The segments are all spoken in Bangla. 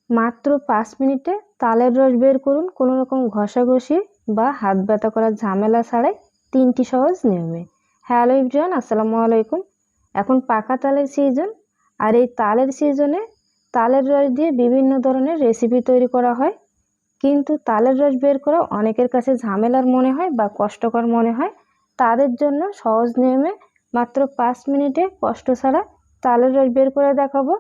মাত্র 5 মিনিটে তালের রস বের করুন কোনো রকম ঘষাঘষি বা হাত ব্যথা করার ঝামেলা ছাড়াই 3টি সহজ নিয়মে। হ্যালো এভরিওয়ান, আসসালামু আলাইকুম। এখন পাকা তালের সিজন, আর এই তালের সিজনে তালের রস দিয়ে বিভিন্ন ধরনের রেসিপি তৈরি করা হয়, কিন্তু তালের রস বের করা অনেকের কাছে ঝামেলার মনে হয় বা কষ্টকর মনে হয়। তাদের জন্য সহজ নিয়মে মাত্র 5 মিনিটে কষ্ট ছাড়া তালের রস বের করে দেখাবো।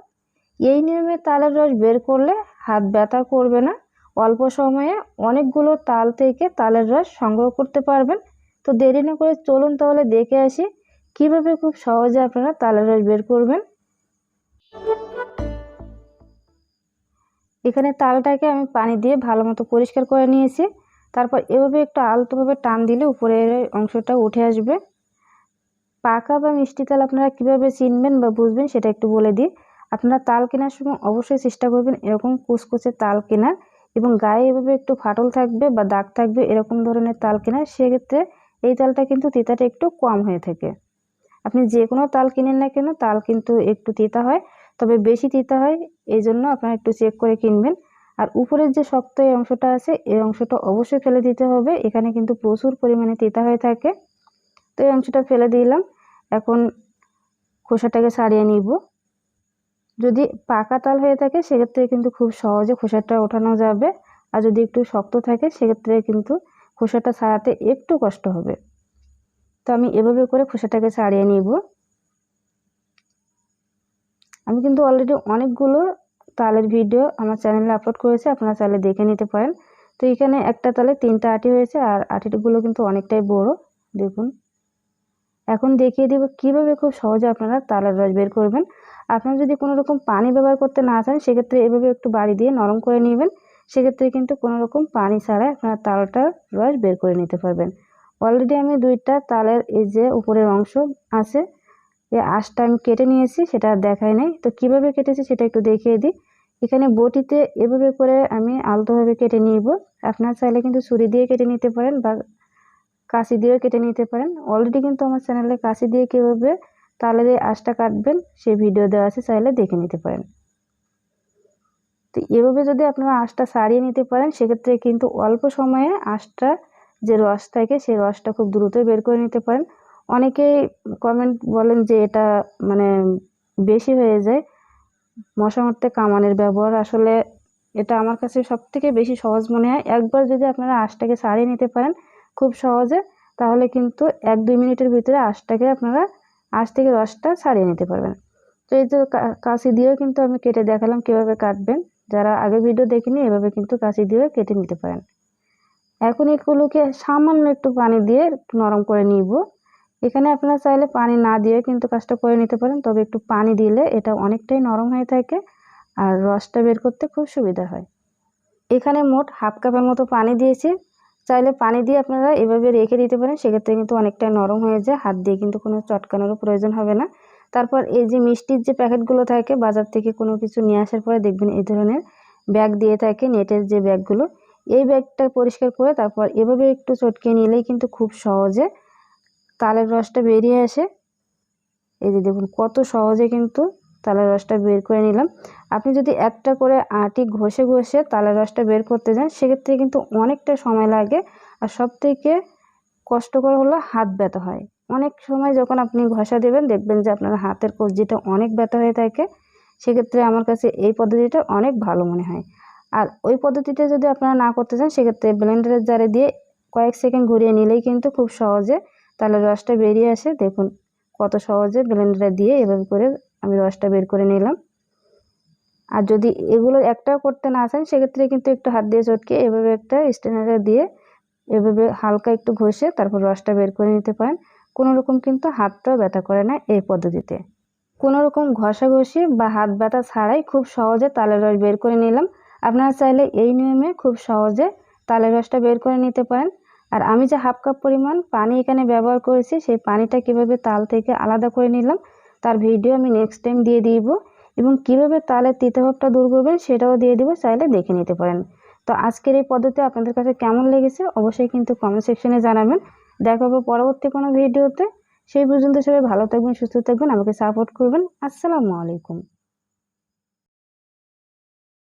এই নিয়মে তালের রস বের করলে হাত ব্যথা করবে না, অল্প সময়ে অনেকগুলো তাল থেকে তালের রস সংগ্রহ করতে পারবেন। তো দেরি না করে চলুন তাহলে দেখে আসি কিভাবে খুব সহজে আপনারা তালের রস বের করবেন। এখানে তালটাকে আমি পানি দিয়ে ভালো মতো পরিষ্কার করে নিয়েছি। তারপর এভাবে একটু আলতোভাবে টান দিলে উপরের অংশটা উঠে আসবে। পাকা বা মিষ্টি তাল আপনারা কিভাবে চিনবেন বা বুঝবেন সেটা একটু বলে দিই। আপনারা তাল কেনার সময় অবশ্যই চেষ্টা করবেন এরকম কুচকুচে তাল কেনার, এবং গায়ে এভাবে একটু ফাটল থাকবে বা দাগ থাকবে এরকম ধরনের তাল কেনার। সেক্ষেত্রে এই তালটা কিন্তু তিতাটা একটু কম হয়ে থাকে। আপনি যে কোনো তাল কিনেন না কেন, তাল কিন্তু একটু তিতা হয়, তবে বেশি তিতা হয়, এই জন্য আপনারা একটু চেক করে কিনবেন। আর উপরের যে শক্ত এই অংশটা আছে এই অংশটা অবশ্যই ফেলে দিতে হবে, এখানে কিন্তু প্রচুর পরিমাণে তিতা হয়ে থাকে। তো এই অংশটা ফেলে দিলাম। এখন খোসাটাকে ছাড়িয়ে নিব। যদি পাকা তাল হয়ে থাকে সেক্ষেত্রে কিন্তু খুব সহজে খোসাটা ওঠানো যাবে, আর যদি একটু শক্ত থাকে সেক্ষেত্রে কিন্তু খোসাটা ছাড়াতে একটু কষ্ট হবে। তো আমি এভাবে করে খোসাটাকে ছাড়িয়ে নিব। আমি কিন্তু অলরেডি অনেকগুলো তালের ভিডিও আমার চ্যানেলে আপলোড করেছি, আপনারা চাইলে দেখে নিতে পারেন। তো এখানে একটা তালে 3টা আটি হয়েছে, আর আটিগুলো কিন্তু অনেকটাই বড়, দেখুন। এখন দেখিয়ে দেব কিভাবে খুব সহজে আপনারা তালের রস বের করবেন। আপনারা যদি কোনো রকম পানি ব্যবহার করতে না চান সেক্ষেত্রে এভাবে একটু বাড়ি দিয়ে নরম করে নেবেন, সেক্ষেত্রে কিন্তু কোনো রকম পানি ছাড়াই আপনারা তালটার রস বের করে নিতে পারবেন। অলরেডি আমি 2টা তালের এই যে উপরের অংশ আছে এই আঁশটা আমি কেটে নিয়েছি, সেটা দেখাই নাই। তো কিভাবে কেটেছি সেটা একটু দেখিয়ে দিই। এখানে বটিতে এভাবে করে আমি আলতোভাবে কেটে নিব। আপনারা চাইলে কিন্তু ছুরি দিয়ে কেটে নিতে পারেন বা কাঁচি দিয়েও কেটে নিতে পারেন। অলরেডি কিন্তু আমার চ্যানেলে কাঁচি দিয়ে কীভাবে তালের এই আঁশটা কাটবেন সেই ভিডিও দেওয়া আছে, চাইলে দেখে নিতে পারেন। তো এভাবে যদি আপনারা আঁশটা ছাড়িয়ে নিতে পারেন সেক্ষেত্রে কিন্তু অল্প সময়ে আঁশটা যে রস থাকে সেই রসটা খুব দ্রুতই বের করে নিতে পারেন। অনেকেই কমেন্ট বলেন যে এটা মানে বেশি হয়ে যায় মশা মারতে কামানের ব্যবহার। আসলে এটা আমার কাছে সবথেকে বেশি সহজ মনে হয়। একবার যদি আপনারা আঁশটাকে ছাড়িয়ে নিতে পারেন খুব সহজে, তাহলে কিন্তু 1-2 মিনিটের ভিতরে আপনারা আঁশ থেকে রসটা ছাড়িয়ে নিতে পারবেন। তো এই যে কাঁচি দিয়েও কিন্তু আমি কেটে দেখালাম কিভাবে কাটবেন। যারা আগে ভিডিও দেখেনি এভাবে কিন্তু কাঁচি দিয়েও কেটে নিতে পারেন। এখন এগুলোকে সামান্য একটু পানি দিয়ে একটু নরম করে নিব। এখানে আপনারা চাইলে পানি না দিয়ে কিন্তু কাজটা করে নিতে পারেন, তবে একটু পানি দিলে এটা অনেকটাই নরম হয়ে থাকে আর রসটা বের করতে খুব সুবিধা হয়। এখানে মোট 1/2 কাপের মতো পানি দিয়েছি। চাইলে পানি দিয়ে আপনারা এভাবে রেখে দিতে পারেন, সেক্ষেত্রে কিন্তু অনেকটা নরম হয়ে যায়, হাত দিয়ে কিন্তু কোনো চটকানোরও প্রয়োজন হবে না। তারপর এই যে মিষ্টির যে প্যাকেটগুলো থাকে বাজার থেকে কোনো কিছু নিয়ে আসার পরে দেখবেন এই ধরনের ব্যাগ দিয়ে থাকে, নেটের যে ব্যাগগুলো, এই ব্যাগটা পরিষ্কার করে তারপর এভাবে একটু চটকে নিলেই কিন্তু খুব সহজে তালের রসটা বেরিয়ে আসে। এই যে দেখুন কত সহজে কিন্তু তালের রসটা বের করে নিলাম। আপনি যদি একটা করে আটি ঘষে ঘষে তালের রসটা বের করতে যান সেক্ষেত্রে কিন্তু অনেকটা সময় লাগে, আর সবথেকে কষ্টকর হলো হাত ব্যথা হয়। অনেক সময় যখন আপনি ঘষা দেবেন দেখবেন যে আপনার হাতের কবজিটা অনেক ব্যথা হয়ে থাকে, সেক্ষেত্রে আমার কাছে এই পদ্ধতিটা অনেক ভালো মনে হয়। আর ওই পদ্ধতিতে যদি আপনারা না করতে চান সেক্ষেত্রে ব্লেন্ডারের জারে দিয়ে কয়েক সেকেন্ড ঘুরিয়ে নিলেই কিন্তু খুব সহজে তালের রসটা বেরিয়ে আসে। দেখুন কত সহজে ব্লেন্ডারে দিয়ে এভাবে করে আমি রসটা বের করে নিলাম। আর যদি এগুলো একটাও করতে না চান সেক্ষেত্রে কিন্তু একটু হাত দিয়ে চটকে এভাবে একটা স্ট্রেনারে দিয়ে এভাবে হালকা একটু ঘষে তারপর রসটা বের করে নিতে পারেন। কোনো রকম কিন্তু হাতটাও ব্যথা করে না এই পদ্ধতিতে। কোনো রকম ঘষাঘষি বা হাত ব্যথা ছাড়াই খুব সহজে তালের রস বের করে নিলাম। আপনারা চাইলে এই নিয়মে খুব সহজে তালের রসটা বের করে নিতে পারেন। আর আমি যে 1/2 কাপ পরিমাণ পানি এখানে ব্যবহার করেছি সেই পানিটা কিভাবে তাল থেকে আলাদা করে নিলাম তার ভিডিও আমি নেক্সট টাইম দিয়ে দিব, এবং কিভাবে তালের তিতাভাবটা দূর করবেন সেটাও দিয়ে দিব, চাইলে দেখে নিতে পারেন। তো আজকের এই পদ্ধতি আপনাদের কাছে কেমন লেগেছে অবশ্যই কিন্তু কমেন্ট সেকশনে জানাবেন। দেখা হবে পরবর্তী কোনো ভিডিওতে। সেই পর্যন্ত সবাই ভালো থাকবেন, সুস্থ থাকবেন, আমাকে সাপোর্ট করবেন। আসসালামু আলাইকুম।